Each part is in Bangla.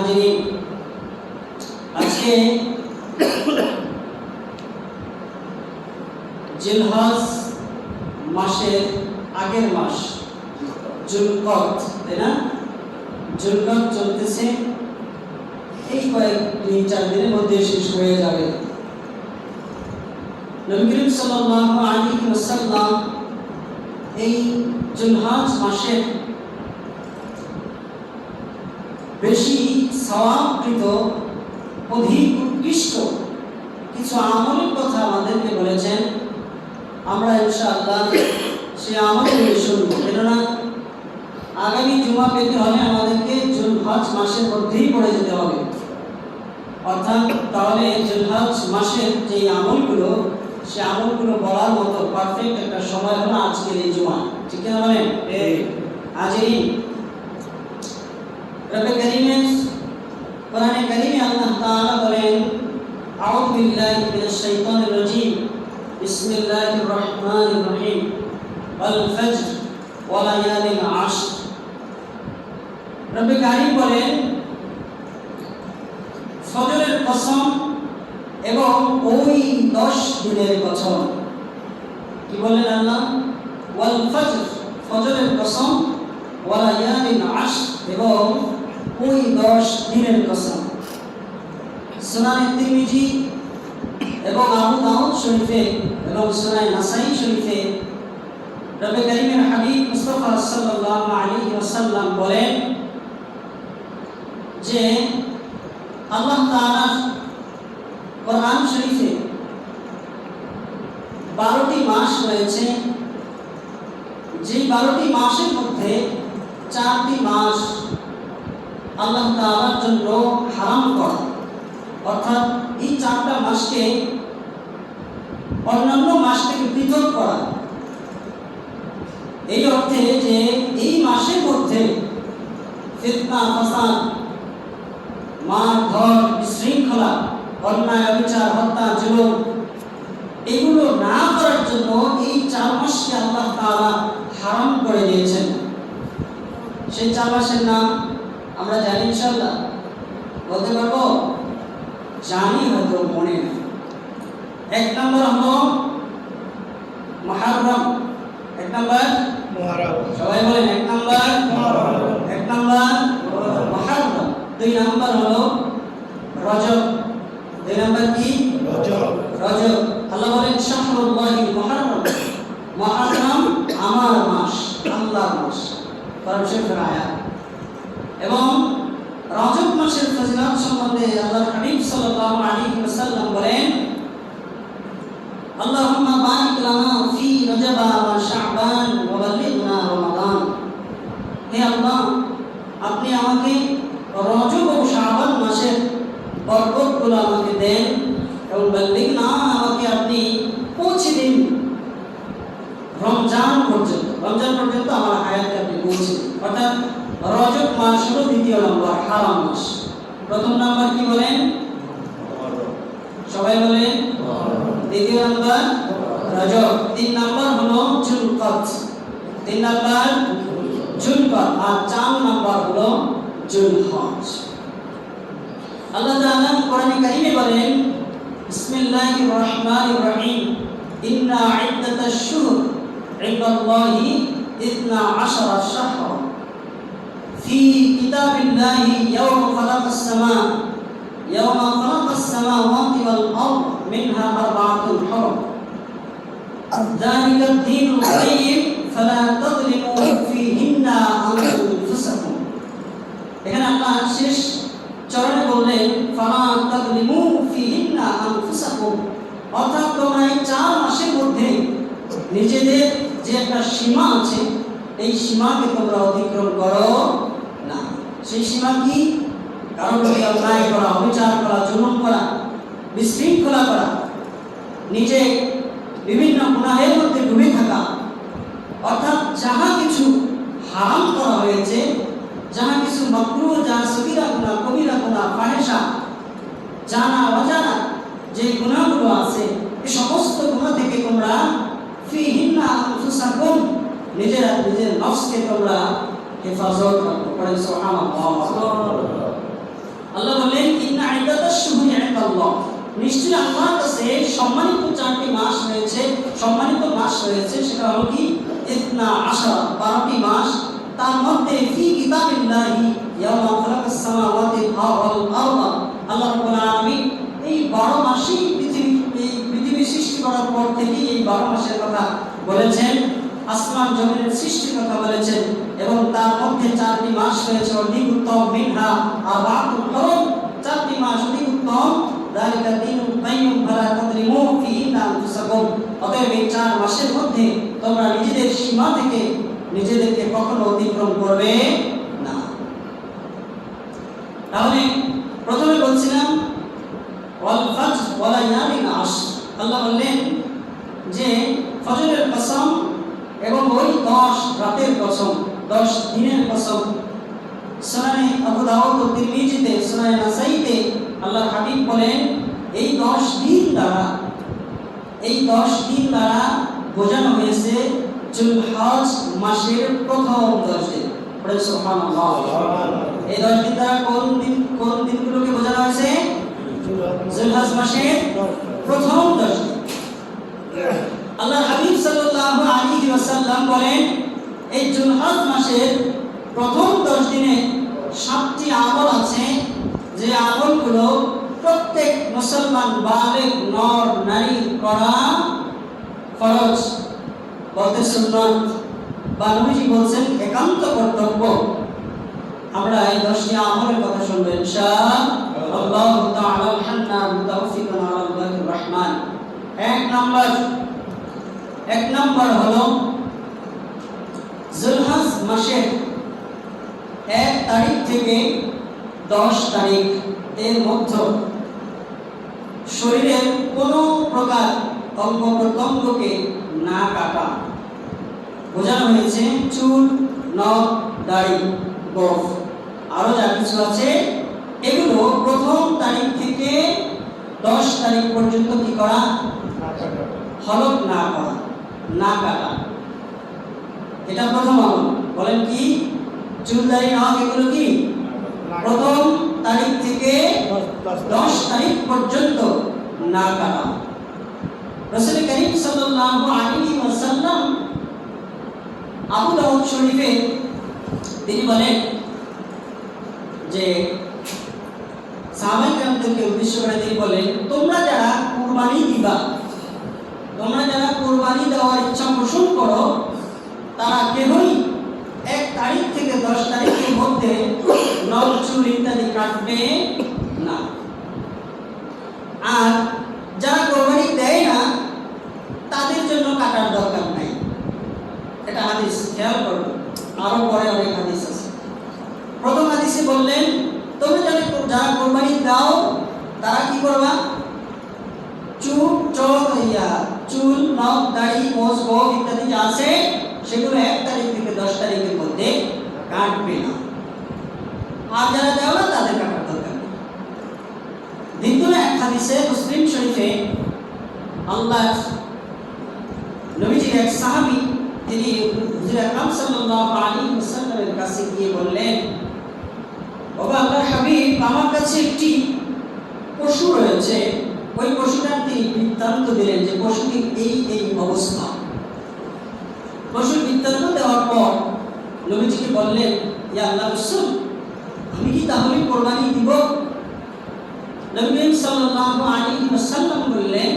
হাজিরিন, আজকে জিলহজ মাসের আগের মাস জুলকত, তাই না? জুলকত চলতেছে, এই কয়েক 3-4 দিনের মধ্যে শেষ হয়ে যাবে। নবী করিম সাল্লাল্লাহু আলাইহি ওয়াসাল্লাম এই জুলহজ মাসের বেশি সওয়াবকৃত অধিক উৎকৃষ্ট কিছু আমলের কথা আমাদেরকে বলেছেন। আমরা ইনশাআল্লাহ সেই আমলগুলো শুনব, কেননা আগামী জুমা পেতে হলে আমাদেরকে জুলহজ মাসের মধ্যেই পড়ে যেতে হবে। অর্থাৎ তাহলে জুলহজ মাসের যে আমলগুলো, সে আমলগুলো বলার মতো পারফেক্ট একটা সময় হলো আজকের এই জুমা। ঠিক না বলেন? হাজিরিন, রব্বে কারীমের কোরআনে কারীমে আল্লাহ তাআলা বলেন, আউযু বিল্লাহি মিনাশ শাইতানির রাজীম, বিসমিল্লাহির রহমানির রহিম, ওয়াল ফজর ওয়া লায়ালিল আশর। রব্বে কারীম বলেন, ফজরের কসম এবং ওই 10 দিনের কসম। কি বলেন আল্লাহ? ওয়াল ফজর, ফজরের কসম, ওয়া লায়ালিল আশর, এবং ওই 10 দিনের কসম। সুনানে তিরমিজি এবং আবু দাউদ শরীফে এবং সুনানে নাসাই শরীফে রব্বে কারীমের হাবিব মুস্তাফা সাল্লাল্লাহু আলাইহি ওয়াসাল্লাম বলেন যে আল্লাহ তাআলা কোরআন শরীফে 12টি মাস রয়েছে, যে 12টি মাসের মধ্যে 4টি মাস আল্লাহ তাআলার জন্য হারাম করা, অর্থাৎ এই 4টা মাসকে অন্যান্য মাস থেকে পৃথক করা। এই অর্থে যে এই মাসের মধ্যে ফিতনা, ফাসাদ, মারধর, বিশৃঙ্খলা, অন্যায়, অবিচার, হত্যা, জুলুম এগুলো না করার জন্য এই 4 মাসকে আল্লাহ তাআলা হারাম করে দিয়েছেন। সেই 4 মাসের নাম আমরা জানি ইনশাআল্লাহ? বলতে পারবো? জানি, হয়তো মনে নেই। 1 নম্বর হলো মুহররম। 1 নম্বর মুহররম, সবাই বলেন 1 নম্বর মুহররম। 1 নম্বর মুহররম। 2 নম্বর হলো রজব। 2 নম্বর কি? রজব। রজব। আল্লাহ বলেন শাহরুল্লাহিল মুহররম, মুহররম আমার মাস, আল্লাহর মাস। কোরআন শরীফের আয়াত। এবং রজব মাসের ফজিলত সম্বন্ধে আল্লাহর হাবিব সাল্লাল্লাহু আলাইহি ওয়াসাল্লাম বলেন, আল্লাহুম্মা বারিক লানা ফি রজব ওয়া শাবান ওয়া বাল্লিগনা রমাদান। হে আল্লাহ, আপনি আমাকে রজব ও শাবান মাসের বরকতগুলো আমাকে দেন, এবং বাল্লিগনা, আমাকে আপনি পৌঁছে দিন রমজান পর্যন্ত। রমজান পর্যন্ত আমার হায়াতে আপনি পৌঁছে দিন। অর্থাৎ রজব মাস হলো 2য় নম্বর হারাম মাস। 1ম নাম্বার কি বলেন? সবাই বলেন 2য় নাম্বার রজব। 3 নাম্বার হলো জুলকত। 3 নাম্বার জুলকত, আর 4 নাম্বার হলো জুলহজ। আল্লাহ তাআলা কোরআনে কারীমে বলেন, বিসমিল্লাহির রহমানির রহিম, ইন্না ইদ্দাতাশ শুহুর ইনদাল্লাহি 12 শাহরা في كتاب الله يوم خلق السماوات والأرض منها 4 حرم ذلك الدين القيم فلا تظلموا فيهن أنفسكم। এখানে আল্লাহ শেষ চরণে বললেন ফালা তাযলিমু ফিহিন্না আনফুসাকুম, অর্থাৎ তোমরা এই 4 মাসের মধ্যে নিজেদের যে একটা সীমা আছে, এই সীমাকে তোমরা অতিক্রম করো না। সেই সীমা কি? কারণ অন্যায় করা, অবিচার করা, জুলুম করা, বিশৃঙ্খলা করা, নিজে বিভিন্ন গুনাহের মধ্যে ডুবে থাকা, অর্থাৎ যাহা কিছু হারাম করা হয়েছে, যাহা কিছু মাকরুহ, যাহা সগীরা গুনাহ, কবিরা গুনাহ, ফাহিশা, জানা অজানা যে গুনাহগুলো আছে, এই সমস্ত গুনাহ থেকে তোমরা ফিহিন্না আনফুসাকুম, নিজের নিজের নফসকে তোমরা হেফাজত করো। পড়েন সুবহানাল্লাহ। ইনদাল্লাহ, নিশ্চয়ই আল্লাহর কাছে সম্মানিত 4টি মাস রয়েছে, সম্মানিত মাস রয়েছে। সেটা হলো কি? 12টি মাস। তার মধ্যে ফি কিতাবিল্লাহি ইয়াওমা খালাকাস সামাওয়াতি ওয়াল আরদা, আল্লাহ রাব্বুল আলামিন এই 12 মাসই পৃথিবী সৃষ্টি করার পর থেকে এই 12 মাসের কথা বলেছেন, আসমান জমিনের সৃষ্টির কথা বলেছেন। এবং তার মধ্যে 4টি মাস রয়েছে অধিক উত্তম, মিনহা আরবাতুল হুরুম, 4টি মাস অধিক উত্তম। যালিকা দীনুল কাইয়্যিম ফালা তাযলিমু ফীহিন্না আনফুসাকুম, অতএব এই 4 মাসের মধ্যে তোমরা নিজেদের সীমা থেকে নিজেদেরকে কখনো অতিক্রম করবে না। তাহলে প্রথমে বলছিলাম ওয়াল ফাজর ওয়া লায়ালিন আশর, আল্লাহ বললেন যে ফজরের কসম এবং ওই 10 রাতের কসম, 10 দিনের কসম। সুনানে আবু দাউদ ও তিরমিজিতে, সুনানে নাসাইতে আল্লাহর হাবিব বলেন এই 10 দিন দ্বারা বোঝানো হয়েছে যুলহজ মাসের প্রথম 10 দিন। পড়ে সুবহানাল্লাহ। এই 10 দিন দ্বারা কোন দিনগুলোকে বোঝানো হয়েছে? যুলহজ মাসের প্রথম 10 দিন। আল্লাহর হাবিব সাল্লাল্লাহু আলাইহি ওয়াসাল্লাম বলেন এই যুলহজ মাসের প্রথম 10 দিনে 7টি আমল আছে, যে আমলগুলো প্রত্যেক মুসলমান বালিগ নর নারী করা ফরজ, বলতে সুন্নাত, বা নবীজি বলছেন একান্ত কর্তব্য। আমরা এই 10টি আমলের কথা শুনবো ইনশাআল্লাহ তাআলা। হান্না মুতাওফিকান আলাল্লাহির রহমান। এক নম্বর হলো যুলহজ মাসের 1 তারিখ থেকে 10 তারিখ এর মধ্যে শরীরের কোনো প্রকার অঙ্গ প্রত্যঙ্গকে না কাটা। বোঝানো হয়েছে চুল, নখ, দাড়ি, গোঁফ, আরো যা কিছু আছে এগুলো প্রথম তারিখ থেকে 10 তারিখ পর্যন্ত কি করা? হলক না করা, না কাটা। এটা প্রথম আমল। বলেন কি? চুল, দাড়ি, নখ এগুলো কি প্রথম তারিখ থেকে 10 তারিখ পর্যন্ত না কাটা। রাসূল করিম সাল্লাল্লাহু আলাইহি ওয়াসাল্লাম আবু দাউদ শরীফে তিনি বলেন যে সাহাবায়ে-কেরামদেরকে উদ্দেশ্য করে তিনি বলেন, তোমরা যারা কুরবানি দিবা, তোমরা যারা কুরবানি দেওয়ার ইচ্ছা পোষণ করো, তারা কেবলই 1 তারিখ থেকে 10 তারিখের মধ্যে নখ, চুল ইত্যাদি কাটবে না। আর যারা কুরবানি দেয় না তাদের জন্য কাটার দরকার নাই। এটা হাদিস, খেয়াল করো, আরো পরে অনেক হাদিস আছে। প্রথম হাদিসে বললেন তোমরা যারা কুরবানি দাও তারা কি করবা? চুল, নখ, দাড়ি, মোজ, গোঁফ ইত্যাদি যা আছে সেগুলো 1 তারিখ থেকে 10 তারিখের মধ্যে কাটবে না। আর যারা দেও না তাদের কাটার দরকার নেই। দ্বিতীয় এক হাদিসে মুসলিম শরীফে আল্লাহ নবীজির এক সাহাবী তিনি হুজুর আকরাম সাল্লাল্লাহু আলাইহি ওয়াসাল্লামের কাছে গিয়ে বললেন, ও আল্লাহর হাবিব, আমার কাছে একটি পশু রয়েছে, ওই পশুটার তিনি বৃত্তান্ত দিলেন যে পশুটির এই অবস্থা। পশুর বৃত্তান্ত দেওয়ার পর নবীজিকে বললেন, ইয়া আল্লাহর রাসূল, আমি কি তাহলে কুরবানি দিব? নবী সাল্লাল্লাহু আলাইহি ওয়াসাল্লাম বললেন,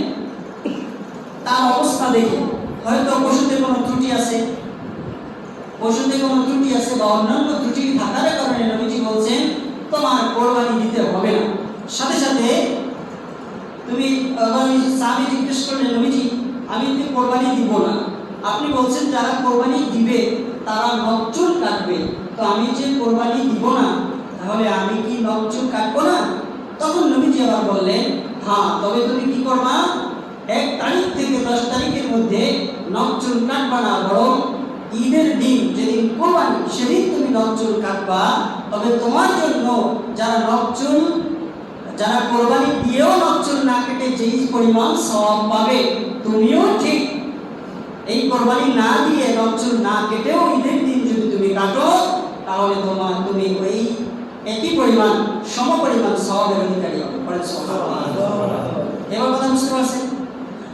তার অবস্থা দেখে হয়তো পশুতে কোনো ত্রুটি আছে, বা অন্যান্য ত্রুটি থাকার কারণে নবীজি বলছেন তোমার কুরবানি দিতে হবে না। সাথে সাথে তুমি সাহাবী জিজ্ঞেস করলেন, নবীজি আমি তো কুরবানি দিব না, আপনি বলছেন যারা কুরবানি দিবে তারা নখ চুল কাটবে, তো আমি যে কুরবানি দিব না তাহলে আমি কি নখ চুল কাটবো না? তখন নবীজি আবার বললেন, হ্যাঁ, তবে তুমি কি করবা? 1 তারিখ থেকে 10 তারিখের মধ্যে নখ চুল কাটবা না, বরং ঈদের দিন যেদিন কুরবানি সেদিন তুমি নখ চুল কাটবা। তবে তোমার জন্য যারা কুরবানি দিয়েও নখ চুল না কেটে যেই পরিমাণ সওয়াব পাবে, তুমিও ঠিক এই কুরবানি না দিয়ে নখ চুল না কেটেও ঈদের দিন যদি তুমি কাটো তাহলে তুমি ওই একই পরিমাণ সমপরিমাণ সওয়াবের অধিকারী হবে। পড়েন সুবহানাল্লাহ। এবার কথা বুঝতে পারছেন?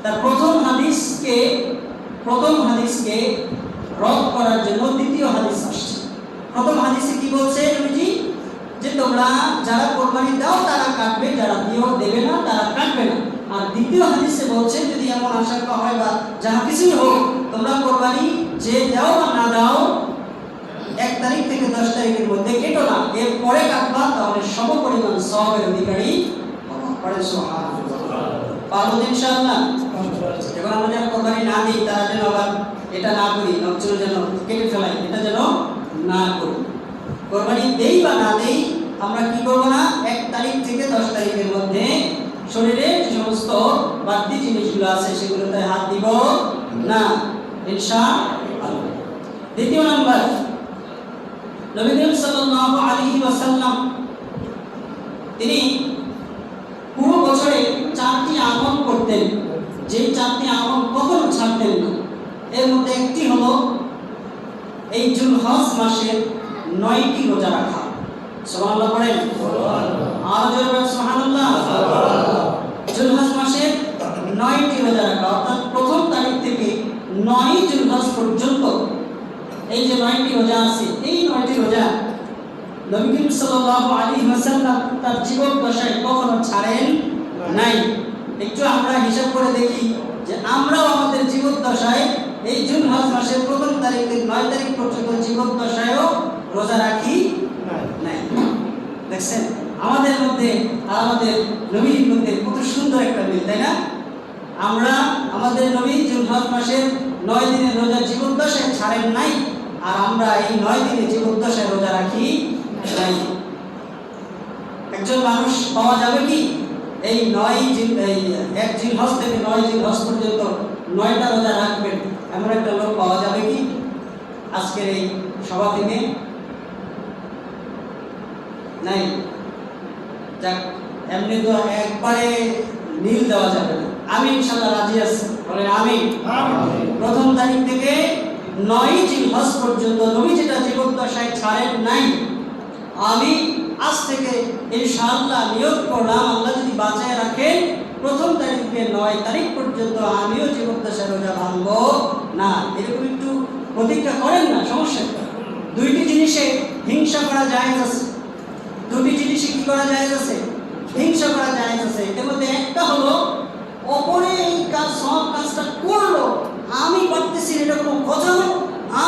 তার প্রথম হাদিসকে রদ করার জন্য দ্বিতীয় হাদিস আসছে। প্রথম হাদিসে কি বলছে নবীজি? যে তোমরা যারা কোরবানি দাও তারা কাটবে, যারা দেবে না তারা কাটবে না। আর দ্বিতীয় হাদিসে বলছে যদি এমন আশঙ্কা হয় বা যাহা কিছুই হোক, তোমরা কোরবানি যে দাও বা না দাও 1 তারিখ থেকে 10 তারিখের মধ্যে কেটো না, এর পরে কাটবা, তাহলে সমপরিমাণ সওয়াবের অধিকারী হবা। পড়েন সুবহানাল্লাহ। পারবো ইনশাআল্লাহ। এখন আমরা যারা কোরবানি না দিই তারা যেন আবার এটা না করি, নকচুর যেন কেটে ফেলাই, এটা যেন না করি। কোরবানি দেই বা না দেই, আমরা কি করবো না, 1 তারিখ থেকে 10 তারিখের মধ্যে শরীরে যে সমস্ত বাড়তি জিনিসগুলো আছে সেগুলোতে হাত দিব না ইনশাআল্লাহ। দ্বিতীয় নাম্বার, নবী করিম সাল্লাল্লাহু আলাইহি ওয়াসাল্লাম তিনি পুরো বছরে 4টি আমল করতেন, যেই 4টি আমল কখনো ছাড়তেন না। এর মধ্যে একটি হলো এই যুলহজ মাসের 9টি রোজা রাখা। সুবহানাল্লাহ পড়েন। আর জোরে বলেন সুবহানাল্লাহ। যুলহজ মাসের 9টি রোজা রাখা, অর্থাৎ প্রথম তারিখ থেকে 9 যুলহজ পর্যন্ত এই যে 9টি রোজা আছে, এই 9টি রোজা নবী করিম সাল্লাল্লাহু আলাইহি ওয়াসাল্লাম তার জীবন দশায় কখনো ছাড়েন নাই। একটু আমরা হিসাব করে দেখি যে আমরাও আমাদের জীবন দশায় এই যুলহজ মাসের প্রথম তারিখ থেকে 9 তারিখ পর্যন্ত জীবন দশায়ও রোজা রাখি নাই। দেখছেন আমাদের মধ্যে আর আমাদের নবীর মধ্যে কত সুন্দর একটা মিল, তাই না? আমরা আমাদের নবী যুলহজ মাসের 9 দিনের রোজা জীবন দশায় ছাড়েন নাই, আর আমরা এই 9 দিনে জীবন দশায় রোজা রাখি নাই। একজন মানুষ পাওয়া যাবে কি এই 1 জিলহজ থেকে 9 জিলহজ পর্যন্ত 9টা রোজা রাখবেন, এমন একটা লোক পাওয়া যাবে কি আজকের এই সভা থেকে? নাই। যাক, এমনি তো একবারে নীল দেওয়া যাবে না। আমি ইনশাআল্লাহ রাজি আছি, বলেন আমিন। প্রথম তারিখ থেকে 9 জিলহজ পর্যন্ত নবী যেটা জীবন দশায় ছাড়েন নাই, আমি আজ থেকে ইনশাআল্লাহ নিয়ত করলাম আল্লাহ যদি বাঁচায় রাখেন প্রথম তারিখ থেকে 9 তারিখ পর্যন্ত আমিও জীবন দশায় রোজা ভাঙবো না। এরকম একটু প্রতিজ্ঞা করেন না, সমস্যা। 2টি জিনিসে হিংসা করা জায়েজ আছে। 2টি জিনিসে কি করা জায়েজ আছে? হিংসা করা জায়েজ আছে। এর মধ্যে একটা হলো অপরে এই সব কাজটা করলো, আমি করতেছি এটা কোনো কথা হলো,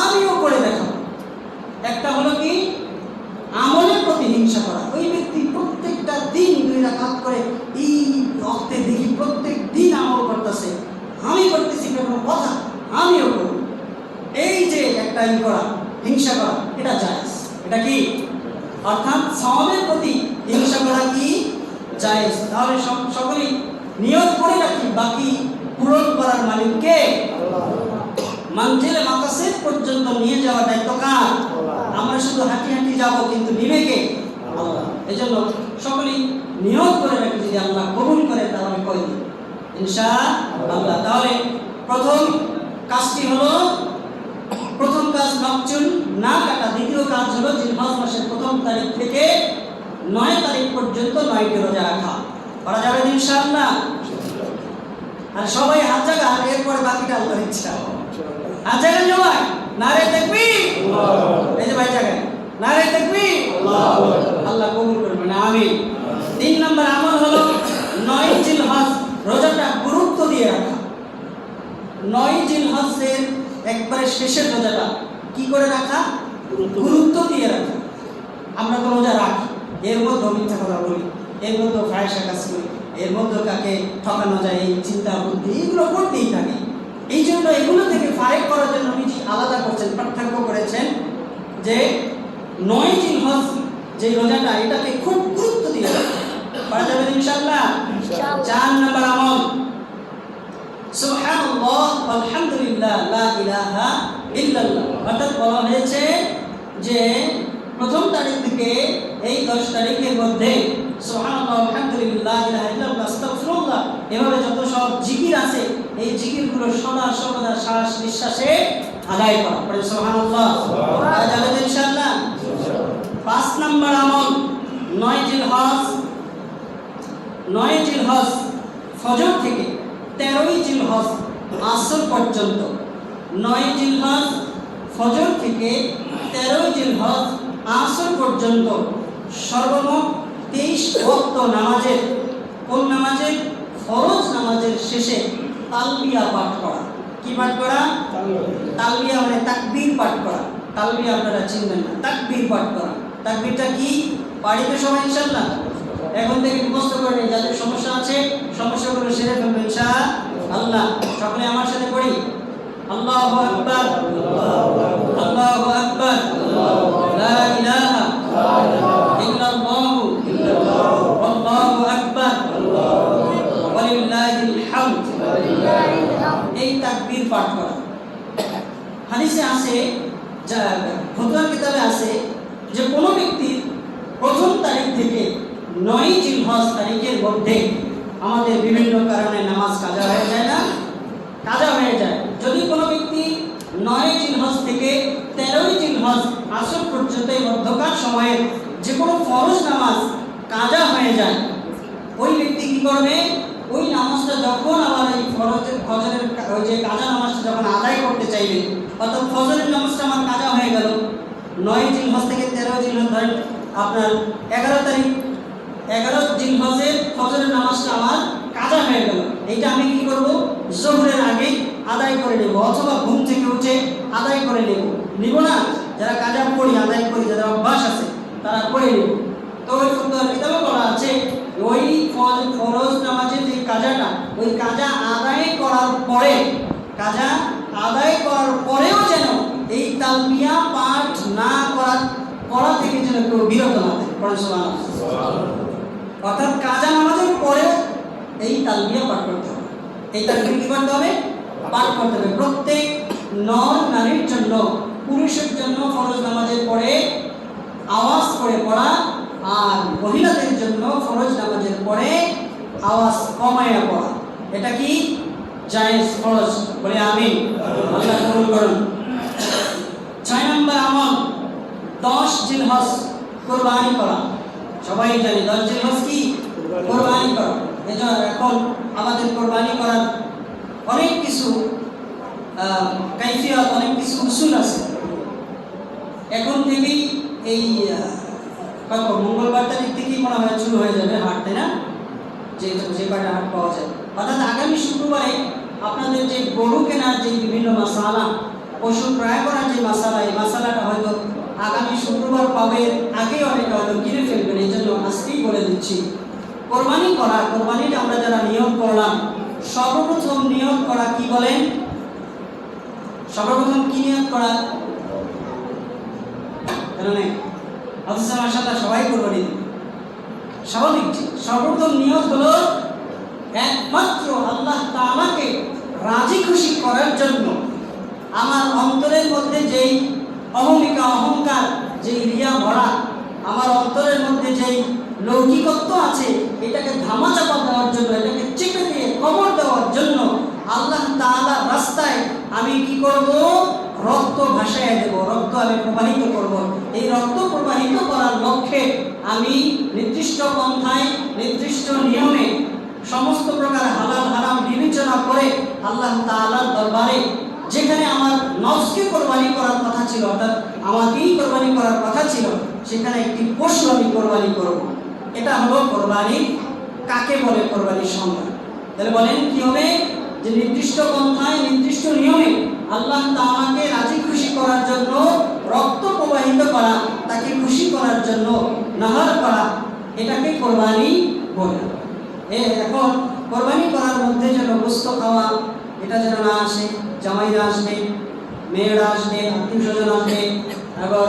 আমিও করে দেখাবো। একটা হলো কি আমলের প্রতি হিংসা করা। ওই ব্যক্তি প্রত্যেকটা দিন 2 রাকাত করে এই রক্তে দেখি প্রত্যেক দিন আমল করতেছে, আমি করতেছি এটা কোনো কথা, আমিও করব। এই যে একটা করা, হিংসা করা, এটা জায়েজ। এটা কি? অর্থাৎ সওয়াবের প্রতি হিংসা করা কি জায়েজ। তাহলে সকলেই নিয়ত করে রাখি, বাকি পূরণ করার মালিক কে? মঞ্জিলে মাকাসিদ পর্যন্ত নিয়ে যাওয়ার দায়িত্ব কার? আমরা শুধু হাঁটি হাঁটি যাবো, কিন্তু নিবে কে? আল্লাহ। এজন্য সকলেই নিয়ত করে রাখি, যদি আল্লাহ কবুল করে তাহলে কই দিন ইনশাআল্লাহ। তাহলে প্রথম কাজটি হলো, প্রথম কাজ নকচুন না কাটা। দ্বিতীয় কাজ হলো জিলহজ মাসের প্রথম তারিখ থেকে 9 তারিখ পর্যন্ত 9টি রোজা রাখা। করা যাবে ইনশাআল্লাহ। আর সবাই হাত জায়গা, এরপরে বাকিটা আল্লাহর ইচ্ছা। হাত জায়গা জমায় নারে তাকবীর, এই যে ভাই জায়গায় নারে তাকবীর, আল্লাহ কবুল করবেন, আমিন। 3 নম্বর আমল হলো 9 জিলহজ রোজাটা গুরুত্ব দিয়ে রাখা। 9 জিলহজের একবারে শেষের রোজাটা কি করে রাখা? গুরুত্ব দিয়ে রাখা। আমরা তো রোজা রাখি, এর মধ্যে মিথ্যা কথা বলি, এর মধ্যে ফায়সা কাজ করি, এর মধ্যে কাকে ঠকানো যায় এই চিন্তা বুদ্ধি এগুলো করতেই থাকে। এই জন্য এগুলো থেকে ফারেক করার জন্য নিজে আলাদা করছেন, পার্থক্য করেছেন যে 9 জিলহজ যে রোজাটা, এটাকে খুব গুরুত্ব দিয়ে রাখা। পারা যাবে ইনশাআল্লাহ। 4 নম্বর আমল সুবহানাল্লাহ আলহামদুলিল্লাহ লা ইলাহা ইল্লাল্লাহ। অর্থাৎ বলা হয়েছে যে প্রথম তারিখ থেকে এই 10 তারিখের মধ্যে সুবহানাল্লাহ আলহামদুলিল্লাহ লা ইলাহা ইল্লাল্লাহ আস্তাগফিরুল্লাহ এভাবে যত সব জিকির আছে, এই জিকিরগুলো সদা সর্বদা শ্বাস নিঃশ্বাসে আদায় করা। পড়ে সুবহানাল্লাহ। আদায় যাবে ইনশাআল্লাহ। 5 নম্বর আমল 9 জিলহজ ফজর থেকে 13 জিলহজ আসর পর্যন্ত, 9 জিলহজ ফজর থেকে 13 জিলহজ আসর পর্যন্ত সর্বমোট 23 ওয়াক্ত নামাজের, কোন নামাজের? ফরজ নামাজের শেষে তালবিয়া পাঠ করা। কি পাঠ করা? তালবিয়া মানে তাকবীর পাঠ করা। তালবিয়া আপনারা চিনবেন না, তাকবীর পাঠ করা। তাকবীরটা কি? বাড়িতে সবাই ইনশাআল্লাহ এখন থেকে মুখস্থ করে নিন। যাদের সমস্যা আছে সমস্যাগুলো সেরে ফেলবেন ইনশাআল্লাহ। সকলে আমার সাথে পড়ি, আল্লাহু আকবার, আল্লাহু আকবার, লা ইলাহা ইল্লাল্লাহু আল্লাহু আকবার ওয়ালিল্লাহিল হামদ। এই তাকবীর পাঠ করা। হাদিসে আছে, ফতোয়ার কিতাবে আছে যে কোনো ব্যক্তির প্রথম তারিখ থেকে 9 জিলহজ তারিখের মধ্যে আমাদের বিভিন্ন কারণে নামাজ কাজা হয়ে যায় না? কাজা হয়ে যায়। যদি কোনো ব্যক্তি 9 জিলহজ থেকে 13 জিলহজ আসর পর্যন্ত এই মধ্যকার সময়ে যে কোনো ফরজ নামাজ কাজা হয়ে যায়, ওই ব্যক্তি কি করবে? ওই নামাজটা যখন আবার এই ফজরের ওই যে কাজা নামাজটা যখন আদায় করতে চাইবে, অর্থাৎ ফজরের নামাজটা আমার কাজা হয়ে গেল 9 জিলহজ থেকে 13 জিলহজ ধরেন আপনার 11 তারিখ, 11 জিলহজের ফজরের নামাজটা আমার কাজা হয়ে গেল। এইটা আমি কি করব? যোহরের আগে আদায় করে নেব, অথবা ঘুম থেকে উঠে আদায় করে নিব না? যারা কাজা পড়ি, আদায় করি, যাদের অভ্যাস আছে তারা করে নেব। তো ওই ফতোয়ার কিতাবে বলা আছে ওই ফরজ নামাজের যে কাজাটা, ওই কাজা আদায় করার পরে, কাজা আদায় করার পরেও যেন এই তালবিয়া পাঠ না করা থেকে যেন কেউ বিরত না থাকে। অর্থাৎ কাজা নামাজের পরে এই তালবিয়া পাঠ করতে হবে। এই তালবিয়া কি করতে হবে? পাঠ করতে হবে। প্রত্যেক নর নারীর জন্য, পুরুষের জন্য ফরজ নামাজের পরে আওয়াজ করে পড়া, আর মহিলাদের জন্য ফরজ নামাজের পরে আওয়াজ কমায়া পড়া। এটা কি জায়েজ, ফরজ? বলে আমিন, আল্লাহ কবুল করুন। 6 নম্বর আমল 10 জিলহজ কুরবানি করা। সবাই জানি 10 জিলহজ কি? কুরবানি করা। এজন্য এখন আমাদের কুরবানি করার অনেক কিছু কাইফিয়ত, অনেক কিছু উসুল আছে। এখন থেকেই এই মঙ্গলবার তারিখ থেকেই মনে হয় শুরু হয়ে যাবে হাট, তাই না? যে কয়টা হাট পাওয়া যায়, অর্থাৎ আগামী শুক্রবারে আপনাদের যে গরু কেনার যে বিভিন্ন মাসালা, পশু ক্রয় করার যে মাসালা, এই মাসালাটা হয়তো আগামী শুক্রবার পাবে, আগেই অনেকে হয়তো কিনে ফেলবেন। এই জন্য আজকেই বলে দিচ্ছি, কোরবানি করা, কোরবানিটা আমরা যারা নিয়ত করলাম, সর্বপ্রথম নিয়ত করা কি বলেন? সর্বপ্রথম কি নিয়ত করা? মাশাআল্লাহ সবাই কোরবানি দিবে, স্বাভাবিক। সর্বপ্রথম নিয়ত হলো একমাত্র আল্লাহ তাআলাকে রাজি খুশি করার জন্য। আমার অন্তরের মধ্যে যেই অহমিকা, অহংকার, যেই রিয়া ভরা, আমার অন্তরের মধ্যে যেই লৌকিকত্ব আছে, এটাকে ধামাচাপা দেওয়ার জন্য, এটাকে চেপে দিয়ে কবর দেওয়ার জন্য আল্লাহ তাআলার রাস্তায় আমি কি করব? রক্ত ভাসাইয়া দেব, রক্ত আমি প্রবাহিত করব। এই রক্ত প্রবাহিত করার লক্ষ্যে আমি নির্দিষ্ট পন্থায়, নির্দিষ্ট নিয়মে সমস্ত প্রকার হালাল হারাম বিবেচনা করে আল্লাহ তাআলার দরবারে, যেখানে আমার নফসকে কোরবানি করার কথা ছিল, অর্থাৎ আমাকেই কোরবানি করার কথা ছিল, সেখানে একটি পশু আমি কোরবানি করব। এটা হলো কোরবানি। কাকে বলে কোরবানির সংজ্ঞা? তাহলে বলেন কি হবে? যে নির্দিষ্ট পন্থায়, নির্দিষ্ট নিয়মে আল্লাহ তাআলাকে রাজি খুশি করার জন্য রক্ত প্রবাহিত করা, তাকে খুশি করার জন্য নাহার করা, এটাকে কোরবানি বলে। এখন কোরবানি করার মধ্যে যেন গোশত খাওয়া এটা যেন না আসে, জামাইরা আসবে, মেয়েরা আসবে, আত্মীয় স্বজন আসবে, এবার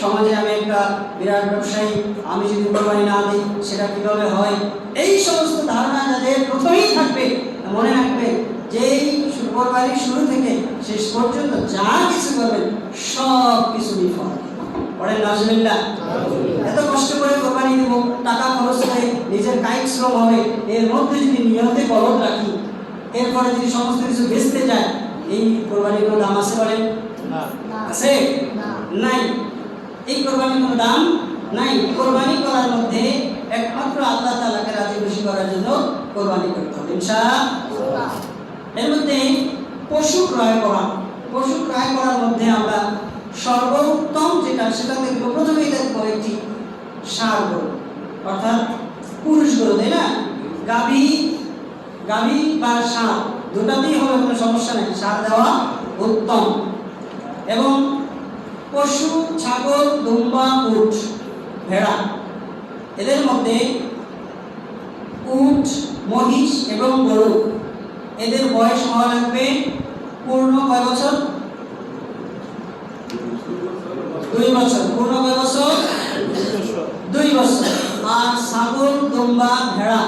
সমাজে আমি একটা বিরাট ব্যবসায়ী, আমি যদি কোরবানি না দিই সেটা কীভাবে হয়, এই সমস্ত ধারণা যাদের প্রথমেই থাকবে, মনে রাখবে যে এই কোরবানির শুরু থেকে শেষ পর্যন্ত যা কিছু করবেন সব কিছু বিফল। পড়েন নাউজুবিল্লাহ। এত কষ্ট করে কোরবানি দেব, টাকা খরচ করে, নিজের কায়িক শ্রম হবে, এর মধ্যে যদি নিয়তে গলদ রাখি, এরপরে যদি সমস্ত কিছু বেচতে যায়, এই কোরবানির কোনো দাম আছে? বলেন আছে? নাই। এই কোরবানির কোনো দাম নাই। কোরবানি করার মধ্যে একমাত্র আল্লাহ তাআলাকে রাজি খুশি করার জন্য কোরবানি করতে হবে ইনশাআল্লাহ। এর মধ্যে পশু ক্রয় করা, পশু ক্রয় করার মধ্যে আমরা সর্বোত্তম যেটা সেটা দেখবো। প্রথমেই দেখবো একটি ষাঁড় গরু, অর্থাৎ পুরুষ গরু, তাই না? গাভী বা ষাঁড় দুটাতেই হবে, কোনো সমস্যা নেই, ষাঁড় দেওয়া উত্তম। এবং পশু ছাগল, দুম্বা, উট, ভেড়া, এদের মধ্যে উট, মহিষ এবং গরু, এদের বয়স হওয়া লাগবে পূর্ণ কয় বছর? 2 বছর। পূর্ণ কয় বছর? 2 বছর। আর ছাগল, দুম্বা, ভেড়া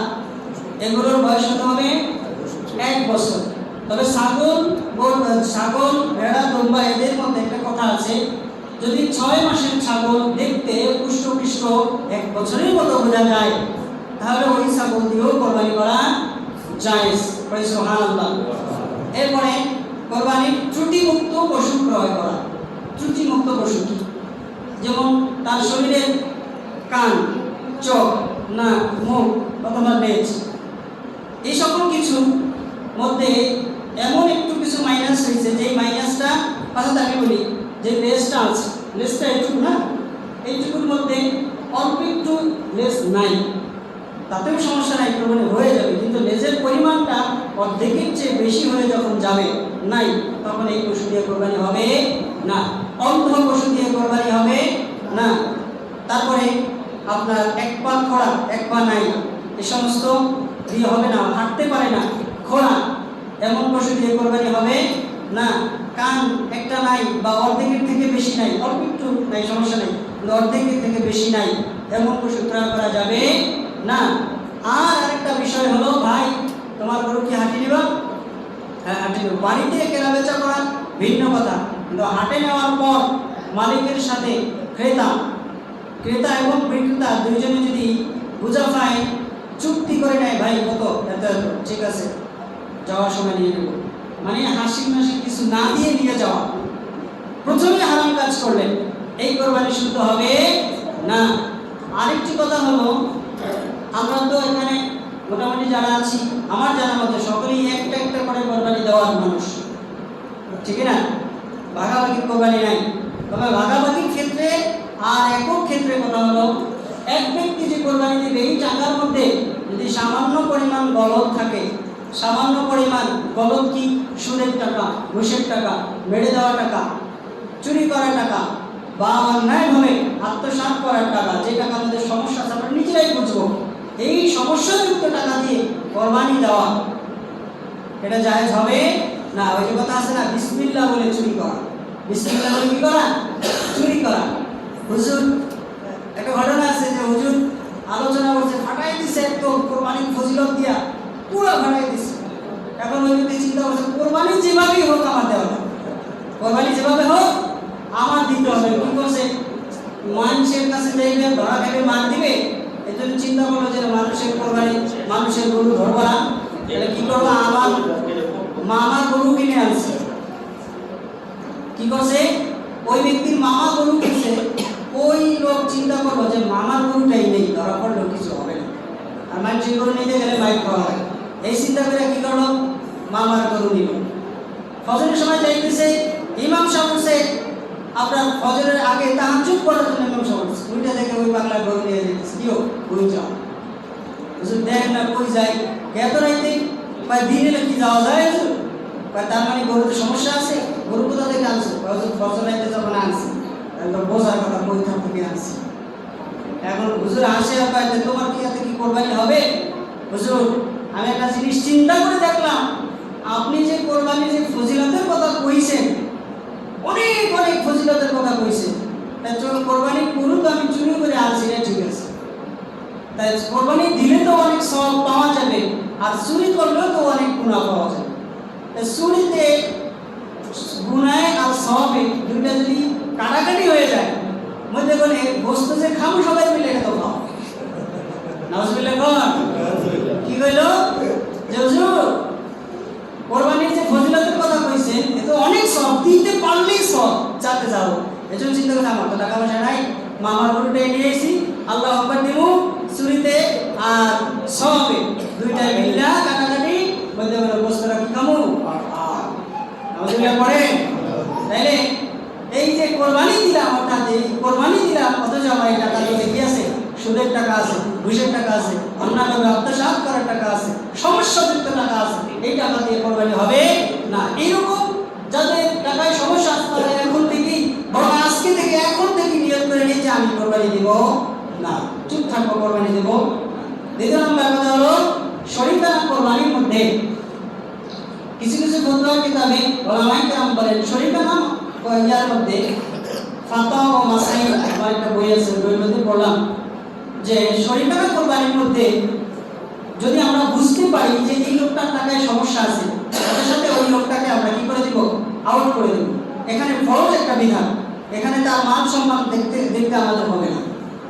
এগুলোর বয়স হতে হবে 1 বছর। তবে ছাগল, ভেড়া, দুম্বা এদের মধ্যে একটা কথা আছে, যদি 6 মাসের ছাগল দেখতে পুষ্ট 1 বছরের মতো বোঝা যায়, তাহলে ওই ছাগল দিয়েও কোরবানি করা জায়েজ। সুবহানাল্লাহ। এরপরে কোরবানির ত্রুটিমুক্ত পশু ক্রয় করা। ত্রুটিমুক্ত পশু কি? যেমন তার শরীরের কান, চোখ, নাক, মুখ অথবা লেজ, এই সকল কিছুর মধ্যে এমন একটু কিছু মাইনাস হয়েছে, যে মাইনাসটা কথা আমি বলি, যে লেজটা আছে, লেজটা এইটুকু না, এইটুকুর মধ্যে অল্প একটু লেজ নাই, তাতেও সমস্যা নাই, কোরবানি হয়ে যাবে। কিন্তু লেজের পরিমাণটা অর্ধেকের চেয়ে বেশি হয়ে যখন যাবে নাই, তখন এই পশু দিয়ে কোরবানি হবে না। অন্ধ পশু দিয়ে কোরবানি হবে না। তারপরে আপনার 1 পা খোড়া, 1 পা নাই, এই সমস্ত দিয়ে হবে না। হাঁটতে পারে না, খোড়া, এমন পশু দিয়ে কোরবানি হবে না। কান একটা নাই বা অর্ধেকের থেকে বেশি নাই, অল্প একটু নাই, সমস্যা নেই, কিন্তু অর্ধেকের থেকে বেশি নাই, এমন পশু ক্রয় করা যাবে না। আর আরেকটা বিষয় হলো, ভাই তোমার গরু কি হাঁটি নিবা? হ্যাঁ, হাঁটি নেব। বাড়িতে কেনা বেচা করা ভিন্ন কথা, কিন্তু হাটে নেওয়ার পর মালিকের সাথে ক্রেতা এবং বিক্রেতা দুইজনে যদি বুঝাফায় চুক্তি করে নেয়, ভাই কত, এত এত, ঠিক আছে, যাওয়ার সময় নিয়ে নেব, মানে হাসি মাসি কিছু না দিয়ে নিয়ে যাওয়া, প্রথমে হারাম কাজ করলেন, এই কোরবানি শুদ্ধ হবে না। আরেকটি কথা হলো, আমরা তো এখানে মোটামুটি যারা আছি, আমার জানা মতে সকলেই একটা একটা করে কোরবানি দেওয়ার মানুষ, ঠিক না? ভাগাভাগি কোরবানি নাই। তবে ভাগাভাগির ক্ষেত্রে আর একক ক্ষেত্রে কথা হলো, এক ব্যক্তি যে কোরবানি দেবে, এই টাকার মধ্যে যদি সামান্য পরিমাণ গলদ থাকে, সামান্য পরিমাণ গলদ কি? সুদের টাকা, ঘুষের টাকা, মেরে দেওয়া টাকা, চুরি করা টাকা, বা অন্যায়ভাবে আত্মসাৎ করার টাকা, যে টাকা আমাদের সমস্যা আছে আমরা নিজেরাই বুঝবো, এই সমস্যাযুক্ত টাকা দিয়ে কোরবানি দেওয়া, এটা জায়েজ হবে না। ওই যে কথা আছে না, বিসমিল্লাহ বলে চুরি করা, বিসমিল্লাহ বলে কি করা? চুরি করা। হুজুর একটা ঘটনা আছে যে হুজুর আলোচনা করছে, ফাটাই দিছে একদম কোরবানির ফজিলত দিয়া, পুরো ফাটাই দিছে। এখন ওই ব্যক্তি চিন্তা করছে, কোরবানি যেভাবেই হোক আমার দেওয়া হবে, কোরবানি যেভাবে হোক আমার দিতে হবে। কি করছে? মানুষের কাছে যাইবে, ধরা খাইবে, মান দিবে, এই জন্য চিন্তা করলো যে মানুষের কোরবানি, মানুষের গরু ধরবো না, এটা কি করবো, আমার মামা গরু কিনে আনছে। কি করছে? ওই ব্যক্তির মামা গরু কিনছে, ওই লোক চিন্তা করবো যে মামার গরুটাই নেই, ধরা পড়লো কিছু হবে না, আর মানুষের গরু নিতে গেলে মাইক খাওয়া হয়, এই চিন্তা করে কি করলো, মামার গরু নিল। ফজরের সময় যাইতেছে, ইমাম সাহেব বলছে, আপনার ফজরের আগে তাহাজ্জুদ পড়ার জন্য ইমাম সাহেব বলছে, ওইটা দেখে ওই বাংলা গরু নিয়ে যেতেছে, কি হোক ওই যাও, দেখ না কই যায়, এত রাইতে বা দিনে কি যাওয়া যায়? তার মানে গরুতে সমস্যা আছে, গরু কোথা থেকে আনছে? ফজর রাইতে যখন আনছে, একদম বোঝার কথা, কই থেকে আনছে। এখন হুজুর আসে, তোমার কি হাতে কি কোরবানি হবে? হুজুর আমি একটা জিনিস চিন্তা করে দেখলাম, আপনি যে কোরবানির যে ফজিলতের কথা কইছেন, অনেক অনেক ফজিলতের কথা কইছেন, তাই কোরবানি গরু তো আমি চুরি করে আনছি, ঠিক আছে, তাই কোরবানি দিলে তো অনেক সওয়াব পাওয়া যাবে, আর চুরি করলেও তো অনেক গুনাহ পাওয়া যাবে। চুরিতে গুনায় আর সওয়াবে দুইটা যদি কাটাকাটি হয়ে যায়, মধ্যে করে বস্তু যে খাবো সবাই মিলে, এটা তো খাও, নাউজুবিল্লাহ কর। কি কইল যে হুজুর কোরবানির যে ফজিলতের কথা কইছেন, এ তো অনেক সওয়াব, দিতে পারলেই সওয়াব, চাতে যাবো, এজন্য চিন্তা করে আমার তো টাকা পয়সা নাই, মামার গরুটা নিয়ে এসেছি, আল্লাহ আকবার দিব চুরিতে আর সবে দুইটাই মিল্লা কাটাকাটি মধ্যে বলে বস্তুটা কি খামু আমাদের পড়ে। তাইলে এই যে কোরবানি দিলাম, অর্থাৎ এই কোরবানি দিলাম, অথচ আমার এই টাকা কি আছে? সুদের টাকা আছে, ঘুষের টাকা আছে, অন্যান্য আত্মসাৎ করার টাকা আছে, সমস্যাযুক্ত টাকা আছে, এই টাকা দিয়ে কোরবানি হবে না। এইরকম যাদের টাকায় সমস্যা আছে তারা এখন থেকেই, বরং আজকে থেকে এখন থেকে নিয়ত করে নিচ্ছে আমি কোরবানি দিব না, চুপ থাকবো, কোরবানি দেব। দ্বিতীয় নম্বর কথা হলো শরীকানা কোরবানির মধ্যে কিছু কিছু ফতোয়া কিতাবে ওলামায়ে কেরাম বলেন শরীকানা ইয়ার মধ্যে ফাতাওয়া ও মাসাইল আমার একটা বই আছে, বইয়ের মধ্যে পড়লাম যে শরীকানা কোরবানির মধ্যে যদি আমরা বুঝতে পারি যে এই লোকটার টাকায় সমস্যা আছে, সাথে সাথে ওই লোকটাকে আমরা কি করে দিব? আউট করে দেব। এখানে ফরজ একটা বিধান, এখানে তার মান সম্মান দেখতে আমাদের হবে না,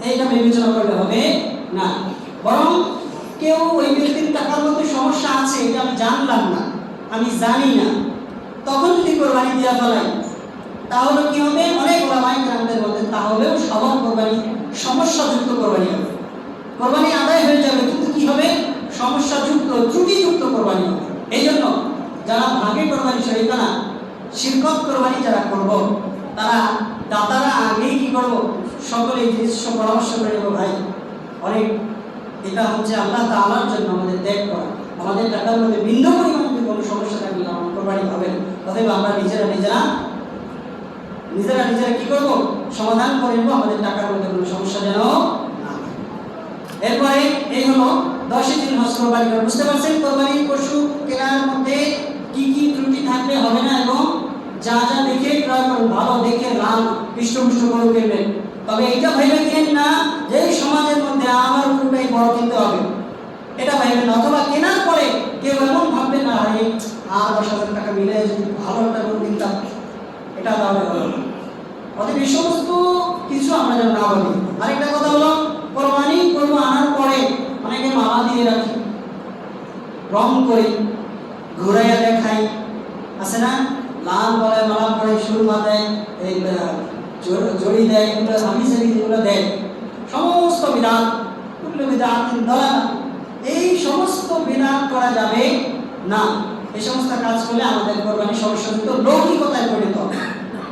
এইটা বিবেচনা করলে হবে না। বরং কেউ ওই ব্যক্তির টাকার মধ্যে সমস্যা আছে এটা আমি জানলাম না, আমি জানি না, তখন যদি কোরবানি দেওয়া ফেলাই তাহলে কি হবে? অনেক ওলামায়ে কেরামদের মধ্যে তাহলেও সবার কোরবানি সমস্যাযুক্ত কোরবানি হবে। কোরবানি আদায় হয়ে যাবে কিন্তু কি হবে? সমস্যাযুক্ত, ত্রুটিযুক্ত কোরবানি হবে। এই জন্য যারা ভাগে কোরবানি শরীকানা শিরকত কোরবানি যারা করব, তারা দাতারা আগেই কি করব? সকলে নিজস্ব পরামর্শ করে নেব, ভাই অনেক এটা হচ্ছে আল্লাহ তাআলার জন্য আমাদের ত্যাগ করা, আমাদের টাকার মধ্যে বিন্দু পরিমাণ যদি কোনো সমস্যা থাকলে আমার কোরবানি হবে না। অতএব আমরা নিজেরা কি করব? সমাধান করে নেব, আমাদের টাকার মধ্যে কোনো সমস্যা যেন না। এরপরে এই হলো 10 দিন হজ কোরবানি করা। বুঝতে পারছেন কোরবানির পশু কেনার মধ্যে কি কি ত্রুটি থাকলে হবে না, এবং যা যা দেখে ক্রয় করুন, ভালো দেখে লাল পৃষ্ঠপুষ্ট করে কিনবেন। তবে এটা ভাইবে কিনেন না যে সমাজের মধ্যে আমার গরুটাই বড় কিনতে হবে, এটা ভাইবেন। অথবা কেনার পরে কেউ এমন ভাববে না আরে আর 10,000 টাকা মিলে যদি ভালো একটা গরু কিনতাম, এটা তাহলে হলো না। অতএব এই সমস্ত কিছু আমরা যেন না বলি। আরেকটা কথা হলো কোরবানি করবো আনার পরে অনেকে মালা দিয়ে রাখি, রং করি, ঘুরাইয়া দেখাই, আছে না? লাল গলায় মালা পরে, সুরমা দেয়, এই জড়ি দেয়, এগুলো হামিসারি যেগুলো দেয়, সমস্ত বিধান এই সমস্ত বিধান করা যাবে না। এই সমস্ত কাজ করলে আমাদের কোরবানি সমস্যাযুক্ত লৌকিকতায় পরিণত হবে।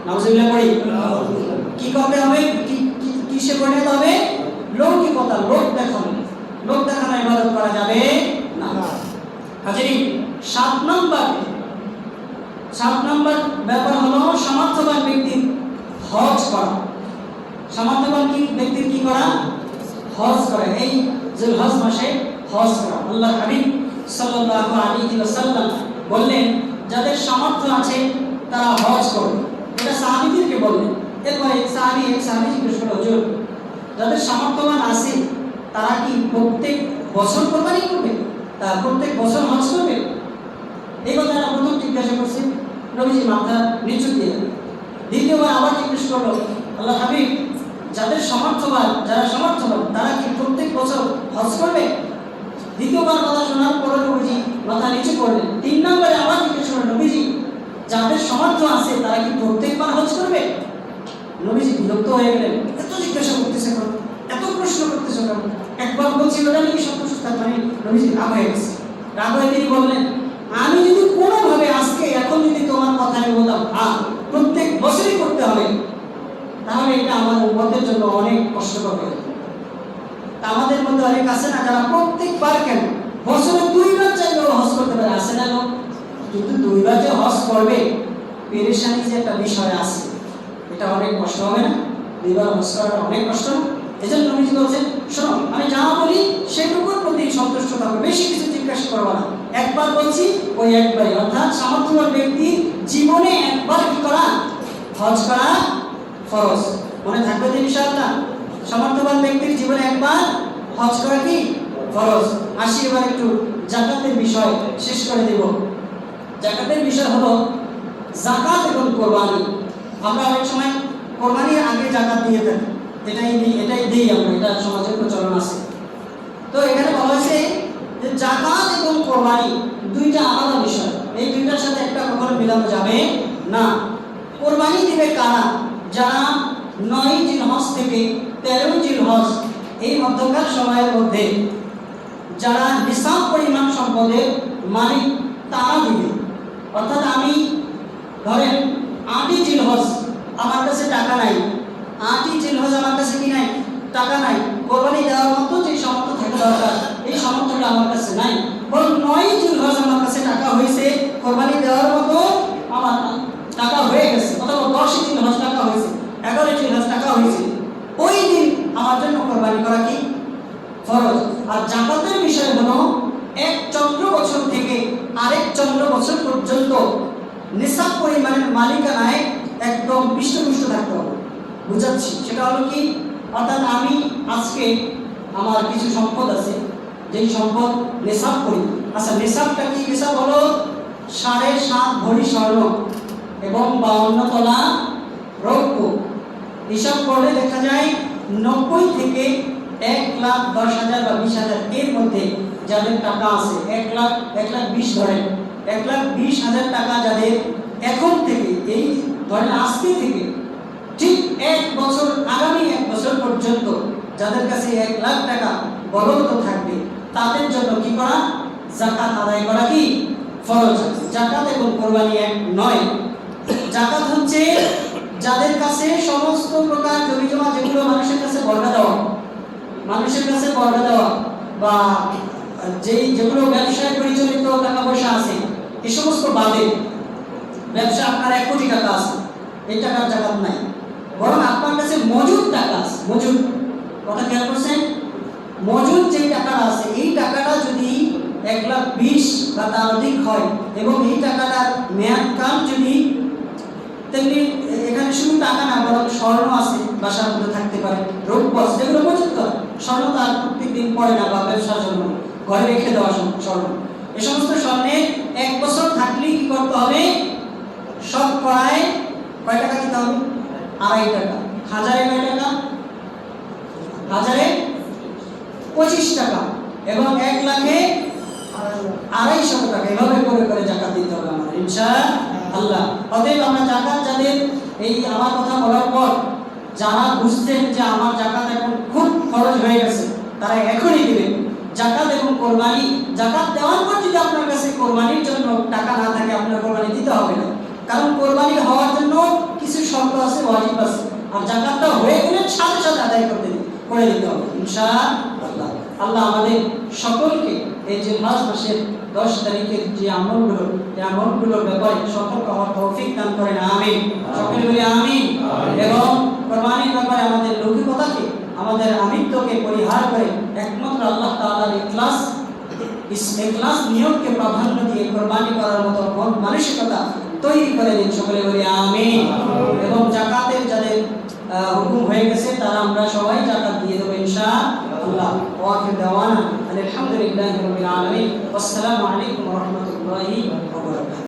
নাউজুবিল্লাহ পড়ি। কি করতে হবে? কিসে পরিণত হবে? লৌকিকতা, লোক দেখানো ইবাদত করা যাবে না। হাজিরিন, 7 নম্বর ব্যাপার হলো সামর্থ্যবান ব্যক্তির হজ করা। সামর্থ্যবান ব্যক্তির কি করা? হজ করা। এই জিলহজ মাসে হজ করা। আল্লাহ হাবিব সাল্লাল্লাহু আলাইহি ওয়াসাল্লাম বললেন যাদের সামর্থ্য আছে তারা হজ করবে। এটা সাহাবীদেরকে বললেন। এরপরে এক সাহাবী জিজ্ঞেস করল, হুজুর যাদের সামর্থ্যবান আছে তারা কি প্রত্যেক বছর কোরবানি করবে? তারা প্রত্যেক বছর হজ করবে? এই কথাটা প্রথম জিজ্ঞাসা করছে, নবীজি মাথা নিচু দিয়ে। দ্বিতীয়বার আবার জিজ্ঞেস করলো, আল্লাহ হাবিব যারা সামর্থ্যবান তারা কি প্রত্যেক বছর হজ করবে? দ্বিতীয়বার কথা শোনার পরে নবীজি মাথা নিচু করলেন। 3 নম্বরে আবার জিজ্ঞেস করলেন, নবীজি যাদের সামর্থ্য আছে তারা কি প্রত্যেকবার হজ করবে? নবীজি বিরক্ত হয়ে গেলেন, এত জিজ্ঞাসা করতেছে কেন, এত প্রশ্ন করতেছে কেন? একবার বলছি ওটা নাকি সন্তুষ্ট থাকবে। নবীজি রাগ হয়ে গেছে। রাগ হয়ে তিনি বললেন, আমি যদি কোনোভাবে আজকে এখন যদি তোমার কথা আমি বলতাম হ্যাঁ প্রত্যেক বছরই করতে হবে, তাহলে এটা আমার উম্মতের জন্য অনেক কষ্টকর হয়ে যাবে। আমাদের মধ্যে অনেক আছে না যারা প্রত্যেকবার কেন বছরে 2 বার চাইলেও হজ করতে পারে, আসে না? কিন্তু 2 বার যে হজ করবে পেরেশানি যে একটা বিষয় আছে, এটা অনেক কষ্ট হবে না? 2 বার হজ করাটা অনেক কষ্ট। এজন্য নবীজি বলছেন, শোনো আমি যা বলি সেটুকুর প্রতি সন্তুষ্ট থাকবে, বেশি কিছু জিজ্ঞাসা করবো না। একবার বলছি ওই একবারই, অর্থাৎ সামর্থ্যবান ব্যক্তির জীবনে একবার কি করা? হজ করা ফরজ। মনে থাকবে যে ইনশাআল্লাহ সামর্থ্যবান ব্যক্তির জীবনে একবার হজ করা কি ফরজ। আসি এবার একটু যাকাতের বিষয় শেষ করে দেব। যাকাতের বিষয় হলো যাকাত এবং কোরবানি। আমরা অনেক সময় কোরবানির আগে যাকাত দিয়ে থাকি, এটাই দিই আমরা, এটা সমাজের প্রচলন আছে। তো এখানে বলা হয়েছে যে যাকাত এবং কোরবানি দুইটা আলাদা বিষয়, এই দুইটার সাথে একটা কখনো মিলানো যাবে না। কোরবানি দিবে কারা? যারা 9 জিলহজ থেকে 13 জিলহজ এই মধ্যকার সময়ের মধ্যে যারা নিসাব পরিমাণ সম্পদের মালিক তারা দিবে। অর্থাৎ আমি ধরেন 8ই জিলহজ আমার কাছে টাকা নাই, 8ই জিলহজ আমার কাছে কি নাই, টাকা নাই, কোরবানি দেওয়ার মতো যে সামর্থ্য থাকা দরকার এই সামর্থ্যটা আমার কাছে নাই। বরং 9ই জিলহজ আমার কাছে টাকা হয়েছে, কোরবানি দেওয়ার মতো আমার টাকা হয়ে গেছে, অথবা 10ই জিলহজ টাকা হয়েছে, 11ই জিলহজ টাকা হয়েছে, ওই দিন আমার জন্য কোরবানি করা কি ফরজ। আর যাকাতের বিষয় হলো এক চন্দ্র বছর থেকে আরেক চন্দ্র বছর পর্যন্ত নিসাব পরিমাণের মালিকানায় একদম পৃষ্ঠপুষ্ট থাকতে হবে। বুঝাচ্ছি, সেটা হলো কি, অর্থাৎ আমি আজকে আমার কিছু সম্পদ আছে, যেই সম্পদ নিসাব করি। আচ্ছা, নিসাবটা কি? নিসাব হলো 7.5 ভরি স্বর্ণ এবং 52 তোলা রৌপ্য। হিসাব করলে দেখা যায় 90 থেকে 1,10,000 বা 20,000 এর মধ্যে যাদের টাকা আছে, 1,20,000 ধরেন, 1,20,000 টাকা যাদের এখন থেকে, এই ধরেন আজকে থেকে ঠিক 1 বছর, আগামী 1 বছর পর্যন্ত যাদের কাছে 1 লাখ টাকা বরাদ্দ থাকবে, তাদের জন্য কি করা? যাকাত আদায় করা কি ফরজ। যাকাত এবং কোরবানি এক নয়। যাকাত হচ্ছে যাদের কাছে সমস্ত প্রকার জমি জমা, যেগুলো মানুষের কাছে বর্গা দেওয়া বা যেগুলো ব্যবসায় পরিচালিত টাকা পয়সা আছে, এই সমস্ত বাদে ব্যবসা আপনার 1 কোটি টাকা আছে, এই টাকার যাকাত নাই। বরং আপনার কাছে মজুদ টাকা আছে, মজুদ, কথা খেয়াল করছেন, মজুদ যে টাকাটা আছে, এই টাকাটা যদি 1,20,000 বা তার অধিক হয় এবং এই টাকাটার মেয়াদকাল যদি, তেমনি এখানে শুধু টাকা না, বরং স্বর্ণ আছে, বাসার মধ্যে থাকতে পারে, রৌপ্য আছে, যেগুলো মজুদ করে, স্বর্ণ তার প্রত্যেকদিন পড়ে না বা ব্যবসার জন্য ঘরে রেখে দেওয়া স্বর্ণ, এই সমস্ত স্বর্ণের 1 বছর থাকলেই কি করতে হবে? সব করায় কয় টাকা দিতে হবে? 2.5 টাকা। হাজারে কয় টাকা? হাজারে 25 টাকা এবং 1 লাখে 250 টাকা। এভাবে করে করে যাকাত দিতে হবে আমাদের ইনশাআল্লাহ। অতএব আমরা যাকাত, যাদের এই আমার কথা বলার পর যারা বুঝতেন যে আমার যাকাত এখন খুব খরচ হয়ে গেছে, তারা এখনই দিবেন। যাকাত এবং কোরবানি, যাকাত দেওয়ার পর যদি আপনার কাছে কোরবানির জন্য টাকা না থাকে, আপনার কোরবানি দিতে হবে না। কারণ কোরবানি হওয়ার জন্য কিছু শর্ত আছে, ওয়াজিব আছে। আর যাকাতটা হয়ে গেলে সাথে সাথে আদায় করে দিতে হবে ইনশাআল্লাহ। আল্লাহ আমাদের সকলকে এই যে মাস মাসের 10 তারিখের যে আমলগুলো, এই আমলগুলোর ব্যাপারে সতর্ক হওয়ার তৌফিক দান করেন, আমিন। সকলে বলি আমিন। এবং কোরবানির ব্যাপারে আমাদের লৌকিকতাকে, আমাদের আমিত্বকে পরিহার করে একমাত্র আল্লাহ তাআলার ইখলাস নিয়মকে প্রাধান্য দিয়ে কোরবানি করার মতো মন মানসিকতা তৈরি করে দিন, সকলে বলি আমিন। এবং যাকাতের যাদের হুকুম হয়ে গেছে, তারা আমরা সবাই যাকাত দিয়ে দেব ইনশাআল্লাহ। ওয়া আখির দাওয়ানা আলহামদুলিল্লাহি রাব্বিল আলামিন। আসসালামু আলাইকুম ওয়া রাহমাতুল্লাহি ওয়া বারাকাতুহু।